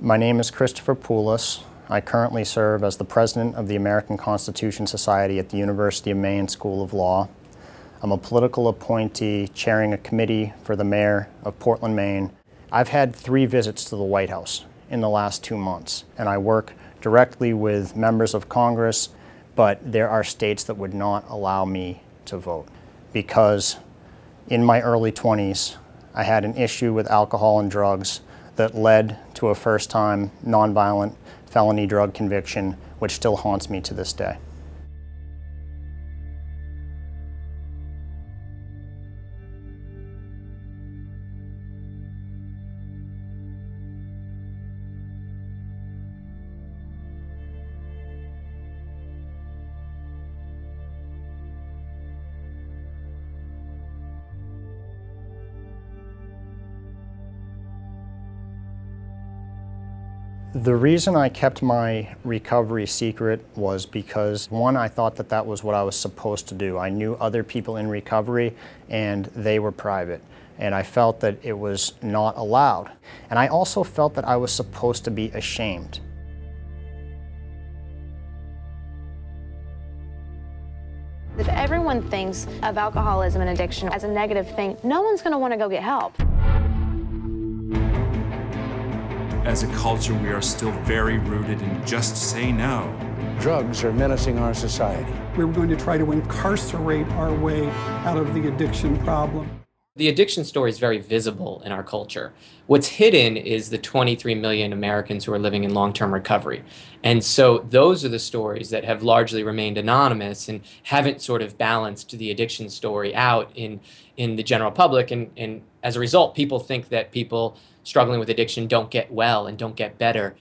My name is Christopher Poulos. I currently serve as the president of the American Constitution Society at the University of Maine School of Law. I'm a political appointee chairing a committee for the mayor of Portland, Maine. I've had 3 visits to the White House in the last 2 months, and I work directly with members of Congress, but there are states that would not allow me to vote because in my early 20s, I had an issue with alcohol and drugs that led to a first-time nonviolent felony drug conviction, which still haunts me to this day. The reason I kept my recovery secret was because, one, I thought that that was what I was supposed to do. I knew other people in recovery and they were private, and I felt that it was not allowed. And I also felt that I was supposed to be ashamed. If everyone thinks of alcoholism and addiction as a negative thing, no one's going to want to go get help. As a culture, we are still very rooted in just say no. Drugs are menacing our society. We were going to try to incarcerate our way out of the addiction problem. The addiction story is very visible in our culture. What's hidden is the 23 million Americans who are living in long-term recovery. And so those are the stories that have largely remained anonymous and haven't sort of balanced the addiction story out in the general public. And as a result, people think that people struggling with addiction don't get well and don't get better.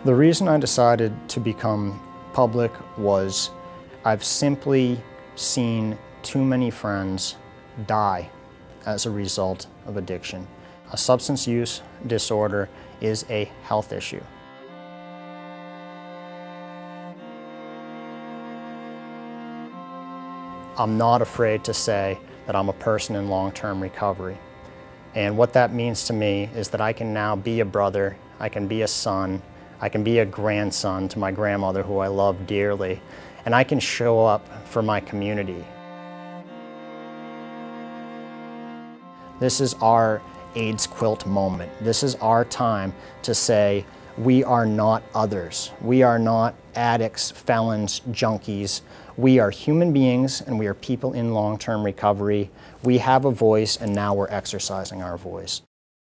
The reason I decided to become public was I've simply seen too many friends die as a result of addiction. A substance use disorder is a health issue. I'm not afraid to say that I'm a person in long-term recovery. And what that means to me is that I can now be a brother, I can be a son, I can be a grandson to my grandmother who I love dearly, and I can show up for my community. This is our AIDS quilt moment. This is our time to say we are not others. We are not addicts, felons, junkies. We are human beings and we are people in long-term recovery. We have a voice and now we're exercising our voice.